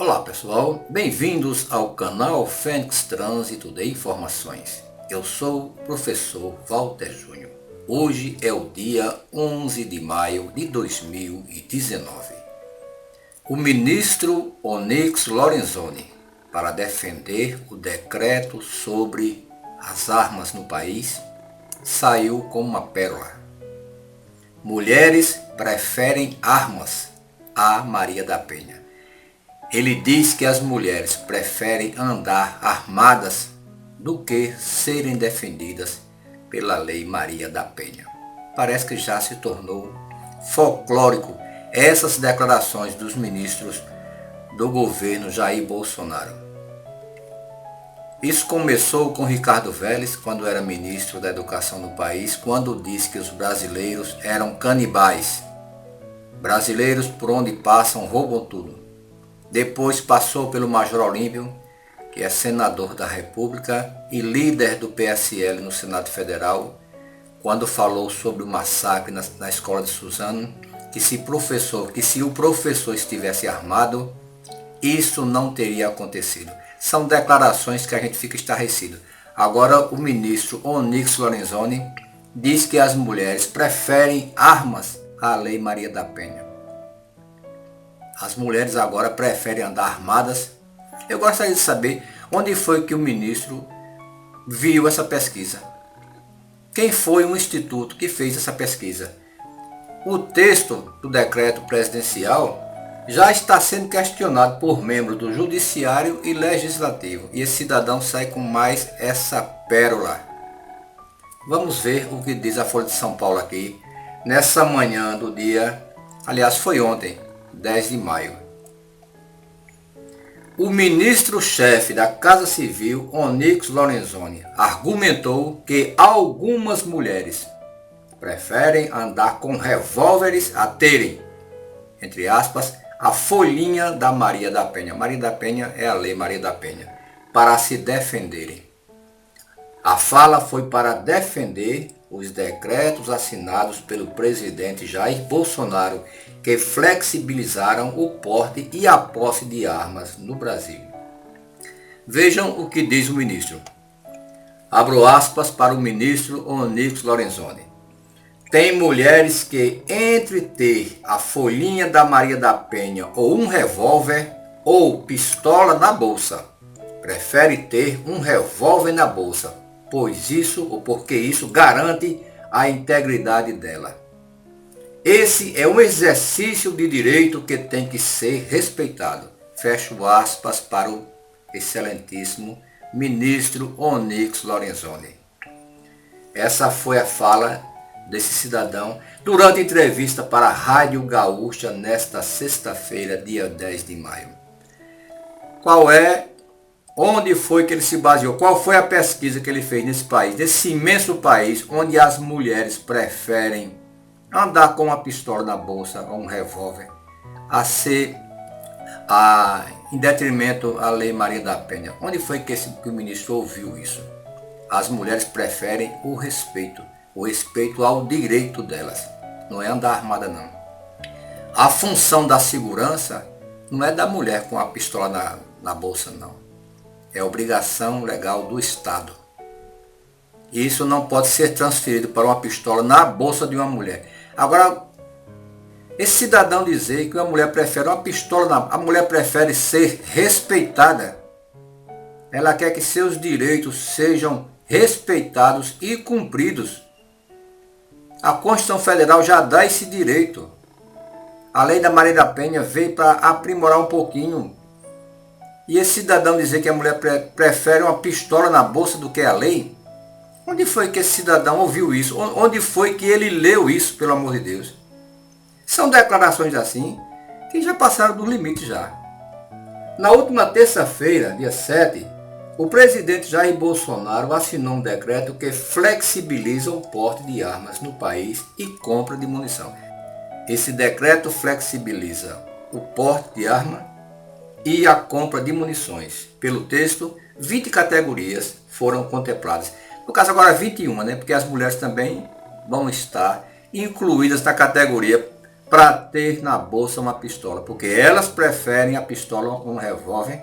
Olá pessoal, bem-vindos ao canal Fênix Trânsito de Informações. Eu sou o professor Walter Júnior. Hoje é o dia 11 de maio de 2019. O ministro Onyx Lorenzoni, para defender o decreto sobre as armas no país, saiu com uma pérola. Mulheres preferem armas a Maria da Penha. Ele diz que as mulheres preferem andar armadas do que serem defendidas pela Lei Maria da Penha. Parece que já se tornou folclórico essas declarações dos ministros do governo Jair Bolsonaro. Isso começou com Ricardo Vélez, quando era ministro da Educação do país, quando disse que os brasileiros eram canibais. Brasileiros por onde passam roubam tudo. Depois passou pelo Major Olímpio, que é senador da República e líder do PSL no Senado Federal, quando falou sobre o massacre na escola de Suzano, que se o professor estivesse armado, isso não teria acontecido. São declarações que a gente fica estarrecido. Agora o ministro Onyx Lorenzoni diz que as mulheres preferem armas à Lei Maria da Penha. As mulheres agora preferem andar armadas. Eu gostaria de saber onde foi que o ministro viu essa pesquisa. Quem foi o instituto que fez essa pesquisa? O texto do decreto presidencial já está sendo questionado por membros do Judiciário e Legislativo. E esse cidadão sai com mais essa pérola. Vamos ver o que diz a Folha de São Paulo aqui, nessa manhã do dia, aliás foi ontem, 10 de maio. O ministro-chefe da Casa Civil, Onyx Lorenzoni, argumentou que algumas mulheres preferem andar com revólveres a terem, entre aspas, a folhinha da Maria da Penha. Maria da Penha é a Lei Maria da Penha, para se defenderem. A fala foi para defender os decretos assinados pelo presidente Jair Bolsonaro, que flexibilizaram o porte e a posse de armas no Brasil. Vejam o que diz o ministro. Abro aspas para o ministro Onyx Lorenzoni. Tem mulheres que, entre ter a folhinha da Maria da Penha ou um revólver ou pistola na bolsa, prefere ter um revólver na bolsa, porque isso garante a integridade dela. Esse é um exercício de direito que tem que ser respeitado. Fecho aspas para o excelentíssimo ministro Onyx Lorenzoni. Essa foi a fala desse cidadão durante a entrevista para a Rádio Gaúcha nesta sexta-feira, dia 10 de maio. Onde foi que ele se baseou? Qual foi a pesquisa que ele fez nesse país, nesse imenso país, onde as mulheres preferem andar com uma pistola na bolsa ou um revólver em detrimento à Lei Maria da Penha? Onde foi que o ministro ouviu isso? As mulheres preferem o respeito ao direito delas. Não é andar armada, não. A função da segurança não é da mulher com a pistola na bolsa, não. É obrigação legal do Estado. Isso não pode ser transferido para uma pistola na bolsa de uma mulher. Agora, esse cidadão dizer que uma mulher prefere uma pistola, a mulher prefere ser respeitada. Ela quer que seus direitos sejam respeitados e cumpridos. A Constituição Federal já dá esse direito. A Lei da Maria da Penha veio para aprimorar um pouquinho. E esse cidadão dizer que a mulher prefere uma pistola na bolsa do que a lei? Onde foi que esse cidadão ouviu isso? Onde foi que ele leu isso, pelo amor de Deus? São declarações assim que já passaram do limite já. Na última terça-feira, dia 7, o presidente Jair Bolsonaro assinou um decreto que flexibiliza o porte de armas no país e compra de munição. Esse decreto flexibiliza o porte de arma e a compra de munições. Pelo texto, 20 categorias foram contempladas. No caso agora 21, né? Porque as mulheres também vão estar incluídas na categoria para ter na bolsa uma pistola, porque elas preferem a pistola, um revólver,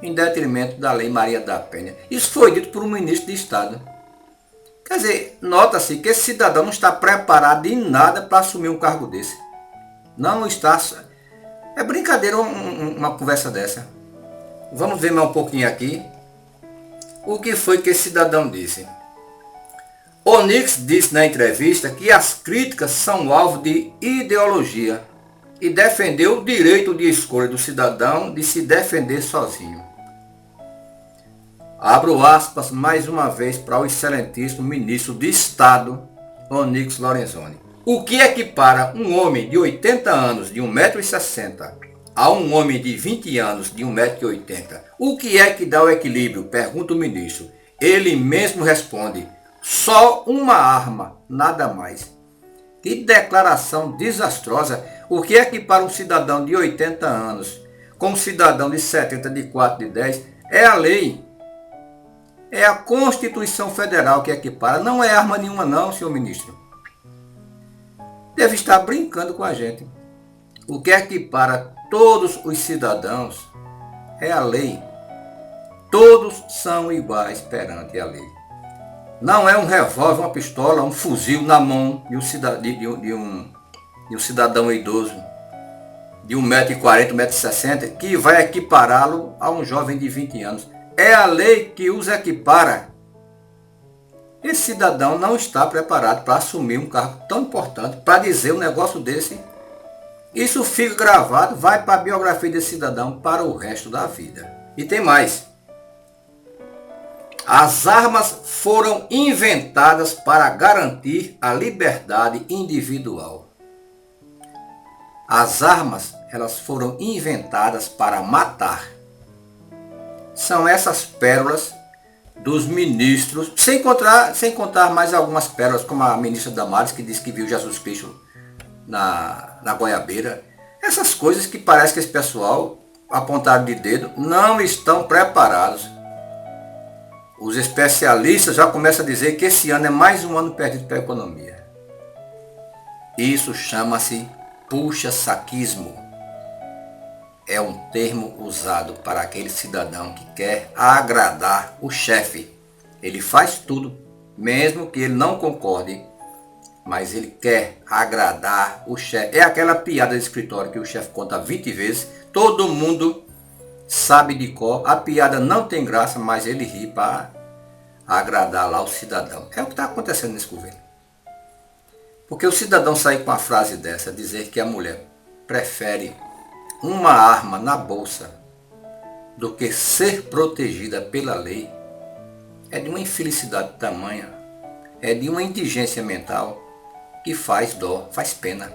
em detrimento da Lei Maria da Penha. Isso foi dito por um ministro de Estado. Quer dizer, nota-se que esse cidadão não está preparado em nada para assumir um cargo desse. Não está. É brincadeira uma conversa dessa. Vamos ver mais um pouquinho aqui. O que foi que esse cidadão disse? Onyx disse na entrevista que as críticas são alvo de ideologia e defendeu o direito de escolha do cidadão de se defender sozinho. Abro aspas mais uma vez para o excelentíssimo ministro de Estado, Onyx Lorenzoni. O que equipara um homem de 80 anos de 1,60 m a um homem de 20 anos de 1,80 m? O que é que dá o equilíbrio? Pergunta o ministro. Ele mesmo responde, só uma arma, nada mais. Que declaração desastrosa. O que equipara um cidadão de 80 anos com um cidadão de 70, de 4, de 10? É a lei. É a Constituição Federal que equipara. Não é arma nenhuma não, senhor ministro. Deve estar brincando com a gente. O que equipara todos os cidadãos é a lei. Todos são iguais perante a lei. Não é um revólver, uma pistola, um fuzil na mão de um cidadão idoso de 1,40 m, 1,60 m que vai equipará-lo a um jovem de 20 anos. É a lei que os equipara. Esse cidadão não está preparado para assumir um cargo tão importante, para dizer um negócio desse. Isso fica gravado, vai para a biografia desse cidadão para o resto da vida. E tem mais. As armas foram inventadas para garantir a liberdade individual. As armas, elas foram inventadas para matar. São essas pérolas dos ministros, sem contar mais algumas pérolas, como a ministra Damares, que disse que viu Jesus Cristo na goiabeira. Essas coisas que parece que esse pessoal, apontado de dedo, não estão preparados. Os especialistas já começam a dizer que esse ano é mais um ano perdido para a economia. Isso chama-se puxa-saquismo. É um termo usado para aquele cidadão que quer agradar o chefe. Ele faz tudo, mesmo que ele não concorde, mas ele quer agradar o chefe. É aquela piada de escritório que o chefe conta 20 vezes, todo mundo sabe de cor, a piada não tem graça, mas ele ri para agradar lá o cidadão. É o que está acontecendo nesse governo. Porque o cidadão sair com a frase dessa, dizer que a mulher prefere uma arma na bolsa do que ser protegida pela lei, é de uma infelicidade tamanha, é de uma indigência mental que faz dó, faz pena.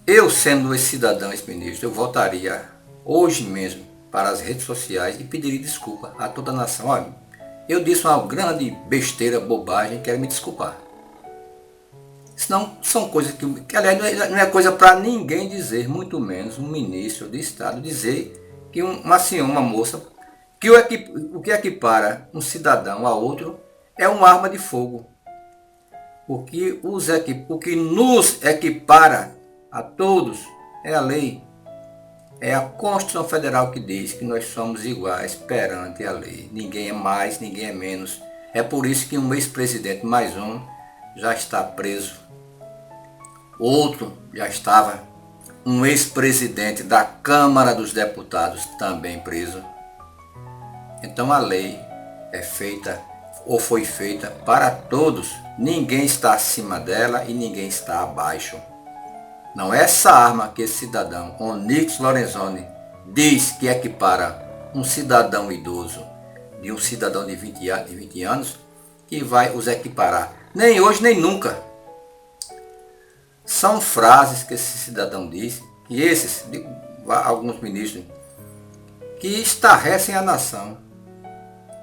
Eu, sendo esse cidadão, esse ministro, eu voltaria hoje mesmo para as redes sociais e pediria desculpa a toda a nação. Olha, eu disse uma grande besteira, bobagem, quero me desculpar. Senão são coisas que aliás, não é coisa para ninguém dizer, muito menos um ministro de Estado dizer que uma moça, que o que equipara um cidadão a outro é uma arma de fogo. O que nos equipara a todos é a lei. É a Constituição Federal que diz que nós somos iguais perante a lei. Ninguém é mais, ninguém é menos. É por isso que um ex-presidente, mais um, já está preso. Outro já estava, um ex-presidente da Câmara dos Deputados também preso. Então a lei é feita ou foi feita para todos. Ninguém está acima dela e ninguém está abaixo. Não é essa arma que esse cidadão, Onyx Lorenzoni, diz que equipara um cidadão idoso de um cidadão de 20 anos que vai os equiparar. Nem hoje, nem nunca. São frases que esse cidadão diz, e esses, alguns ministros, que estarrecem a nação.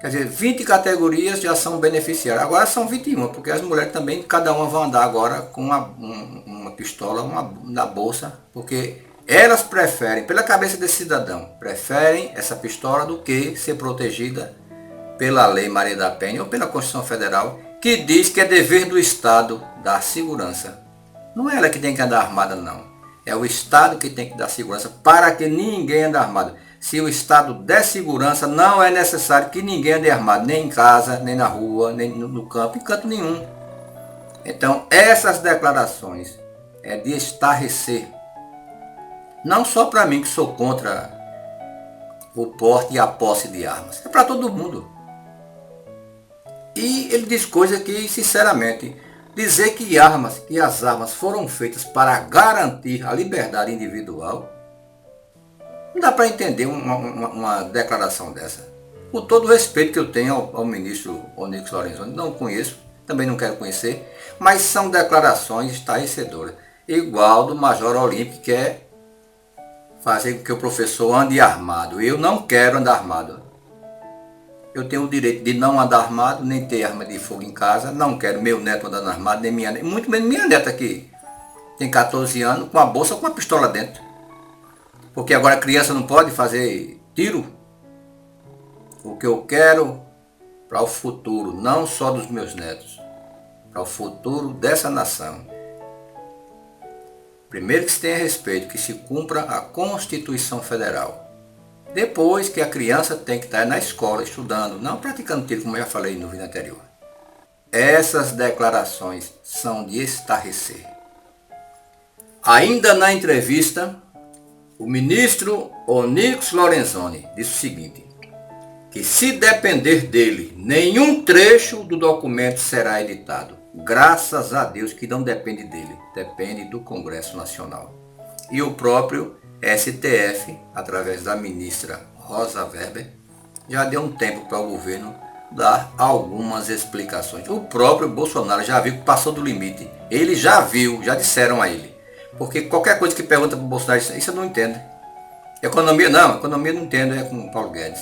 Quer dizer, 20 categorias já são beneficiárias. Agora são 21, porque as mulheres também, cada uma vão andar agora com uma pistola na bolsa, porque elas preferem, pela cabeça desse cidadão, preferem essa pistola do que ser protegida pela Lei Maria da Penha ou pela Constituição Federal, que diz que é dever do Estado dar segurança Não é ela que tem que andar armada, não. É o Estado que tem que dar segurança para que ninguém ande armado. Se o Estado der segurança, não é necessário que ninguém ande armado, nem em casa, nem na rua, nem no campo, em canto nenhum. Então, essas declarações é de estarrecer. Não só para mim, que sou contra o porte e a posse de armas. É para todo mundo. E ele diz coisa que, sinceramente, dizer que as armas foram feitas para garantir a liberdade individual, não dá para entender uma declaração dessa. Com todo o respeito que eu tenho ao ministro Onyx Lorenzoni, não conheço, também não quero conhecer, mas são declarações estarrecedoras. Igual do Major Olímpio, que quer fazer com que o professor ande armado. Eu não quero andar armado. Eu tenho o direito de não andar armado, nem ter arma de fogo em casa. Não quero meu neto andando armado, nem minha neta, muito menos minha neta que tem 14 anos, com a bolsa com uma pistola dentro. Porque agora a criança não pode fazer tiro. O que eu quero para o futuro, não só dos meus netos, para o futuro dessa nação. Primeiro que se tenha respeito, que se cumpra a Constituição Federal. Depois que a criança tem que estar na escola estudando, não praticando tiro, como eu já falei no vídeo anterior. Essas declarações são de estarrecer. Ainda na entrevista, o ministro Onyx Lorenzoni disse o seguinte, que se depender dele, nenhum trecho do documento será editado. Graças a Deus que não depende dele, depende do Congresso Nacional. E o próprio STF, através da ministra Rosa Weber, já deu um tempo para o governo dar algumas explicações. O próprio Bolsonaro já viu que passou do limite. Ele já viu, já disseram a ele. Porque qualquer coisa que pergunta para o Bolsonaro, isso eu não entendo. Economia não entendo, é com o Paulo Guedes.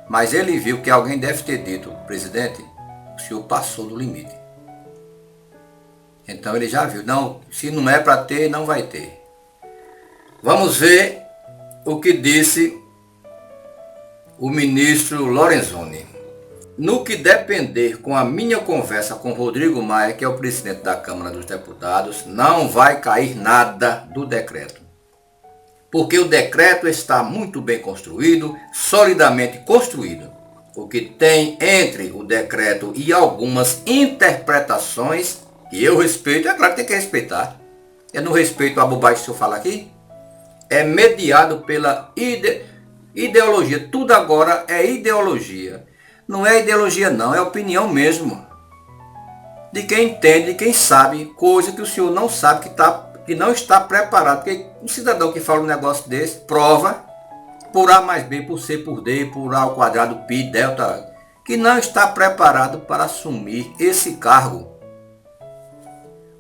Mas ele viu que alguém deve ter dito, presidente, o senhor passou do limite. Então ele já viu, não, se não é para ter, não vai ter. Vamos ver o que disse o ministro Lorenzoni. No que depender com a minha conversa com Rodrigo Maia, que é o presidente da Câmara dos Deputados, não vai cair nada do decreto. Porque o decreto está muito bem construído, solidamente construído. O que tem entre o decreto e algumas interpretações, que eu respeito, é claro que tem que respeitar. Eu não respeito a bobagem que o senhor fala aqui. É mediado pela ideologia. Tudo agora é ideologia. Não é ideologia não, é opinião mesmo. De quem entende, de quem sabe, coisa que o senhor não sabe, que não está preparado. Porque um cidadão que fala um negócio desse, prova, por A mais B, por C, por D, por A ao quadrado, pi, delta, que não está preparado para assumir esse cargo.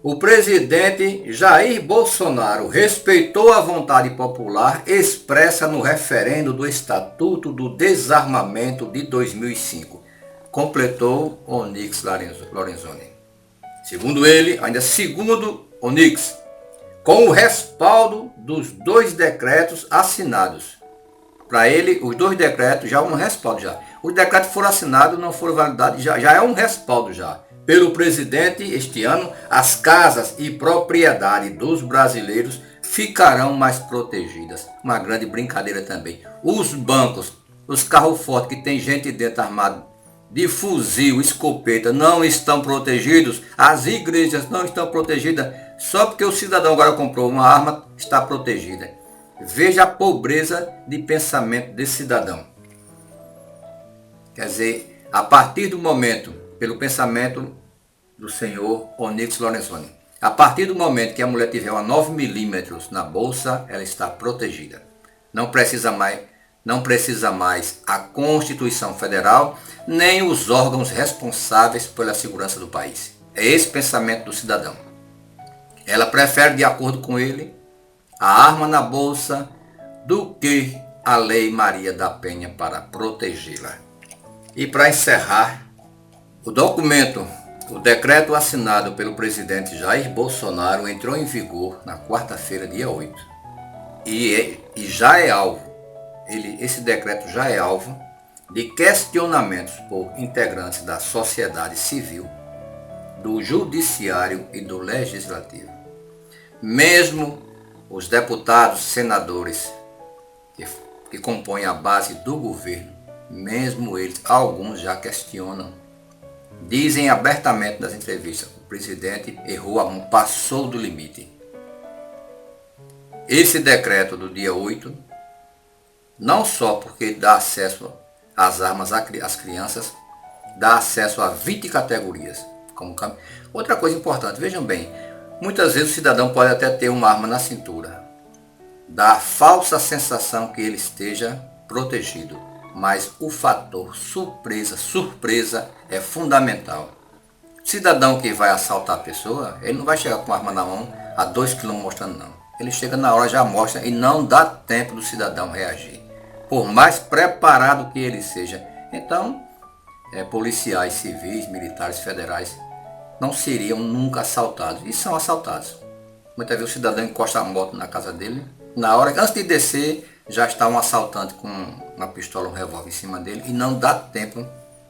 O presidente Jair Bolsonaro respeitou a vontade popular expressa no referendo do Estatuto do Desarmamento de 2005, completou Onyx Lorenzoni. Segundo ele, ainda segundo Onyx, com o respaldo dos 2 decretos assinados. Para ele, os 2 decretos já é um respaldo já. Os decretos foram assinados, não foram validados, já é um respaldo já. Pelo presidente, este ano, as casas e propriedade dos brasileiros ficarão mais protegidas. Uma grande brincadeira também. Os bancos, os carros fortes que tem gente dentro armado de fuzil, escopeta, não estão protegidos. As igrejas não estão protegidas. Só porque o cidadão agora comprou uma arma, está protegida. Veja a pobreza de pensamento desse cidadão. Quer dizer, a partir do momento, pelo pensamento do senhor Onyx Lorenzoni, a partir do momento que a mulher tiver uma 9 milímetros na bolsa, ela está protegida. Não precisa mais a Constituição Federal, nem os órgãos responsáveis pela segurança do país. É esse pensamento do cidadão. Ela prefere, de acordo com ele, a arma na bolsa do que a Lei Maria da Penha para protegê-la. E para encerrar, o decreto assinado pelo presidente Jair Bolsonaro entrou em vigor na quarta-feira, dia 8. E já é alvo, esse decreto já é alvo de questionamentos por integrantes da sociedade civil, do judiciário e do legislativo. Mesmo os deputados, senadores que compõem a base do governo, mesmo eles, alguns já questionam. Dizem abertamente nas entrevistas, o presidente errou a mão, passou do limite. Esse decreto do dia 8, não só porque dá acesso às armas às crianças, dá acesso a 20 categorias. Outra coisa importante, vejam bem, muitas vezes o cidadão pode até ter uma arma na cintura, dá a falsa sensação que ele esteja protegido, mas o fator surpresa é fundamental. O cidadão que vai assaltar a pessoa, ele não vai chegar com a arma na mão a 2 km mostrando não. Ele chega na hora, já mostra e não dá tempo do cidadão reagir. Por mais preparado que ele seja. Então, policiais, civis, militares, federais não seriam nunca assaltados. E são assaltados. Muitas vezes o cidadão encosta a moto na casa dele. Na hora, antes de descer, já está um assaltante com uma pistola, um revólver em cima dele. E não dá tempo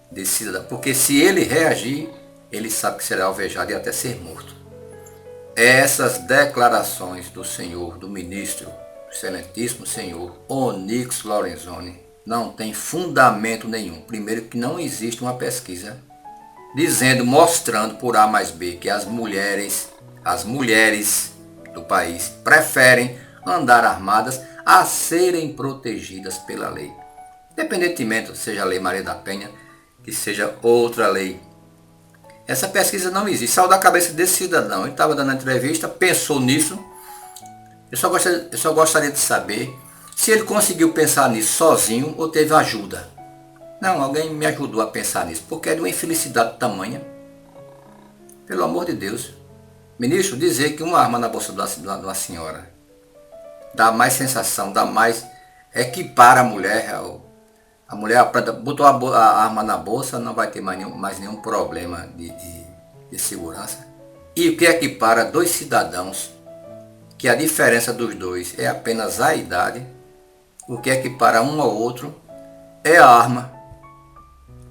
desse cidadão. Porque se ele reagir, ele sabe que será alvejado e até ser morto. Essas declarações do senhor, do ministro, excelentíssimo senhor Onyx Lorenzoni, não tem fundamento nenhum. Primeiro que não existe uma pesquisa dizendo, mostrando por A mais B que as mulheres do país preferem andar armadas a serem protegidas pela lei. Independentemente, seja a Lei Maria da Penha, que seja outra lei. Essa pesquisa não existe, saiu da cabeça desse cidadão. Ele estava dando a entrevista, pensou nisso. Eu só gostaria de saber se ele conseguiu pensar nisso sozinho ou teve ajuda. Não, alguém me ajudou a pensar nisso, porque é de uma infelicidade tamanha. Pelo amor de Deus. Ministro, dizer que uma arma na bolsa de uma senhora dá mais sensação, dá mais... equipara a mulher. A mulher botou a arma na bolsa, não vai ter mais nenhum problema de segurança. E o que equipara dois cidadãos, que a diferença dos dois é apenas a idade, o que equipara um ao outro é a arma.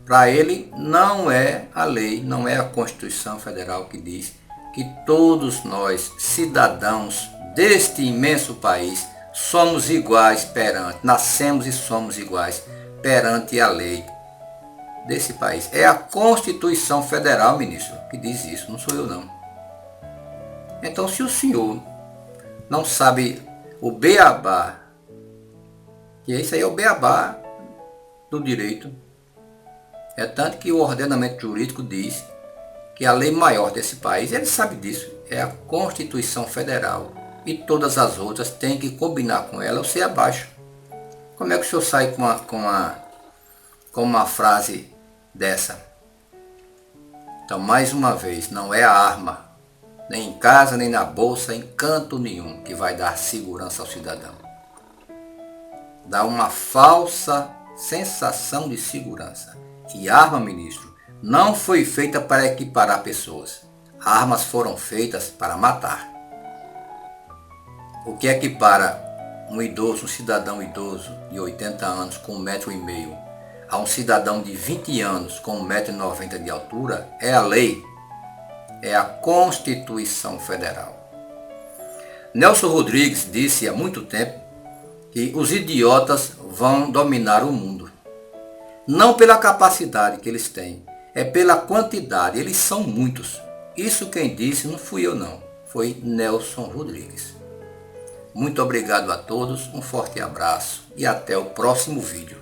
Para ele não é a lei, não é a Constituição Federal que diz que todos nós, cidadãos deste imenso país, somos iguais nascemos e somos iguais perante a lei desse país. É a Constituição Federal, ministro, que diz isso, não sou eu não. Então, se o senhor não sabe o beabá, e isso aí é o beabá do direito, é tanto que o ordenamento jurídico diz que a lei maior desse país, ele sabe disso, é a Constituição Federal. E todas as outras têm que combinar com ela ou ser abaixo. Como é que o senhor sai com uma frase dessa? Então, mais uma vez, não é a arma, nem em casa, nem na bolsa, em canto nenhum, que vai dar segurança ao cidadão. Dá uma falsa sensação de segurança. E arma, ministro, não foi feita para equiparar pessoas. Armas foram feitas para matar. O que equipara um idoso, um cidadão idoso de 80 anos com 1,5 m a um cidadão de 20 anos com 1,90 m de altura é a lei, é a Constituição Federal. Nelson Rodrigues disse há muito tempo que os idiotas vão dominar o mundo. Não pela capacidade que eles têm, é pela quantidade, eles são muitos. Isso quem disse não fui eu não, foi Nelson Rodrigues. Muito obrigado a todos, um forte abraço e até o próximo vídeo.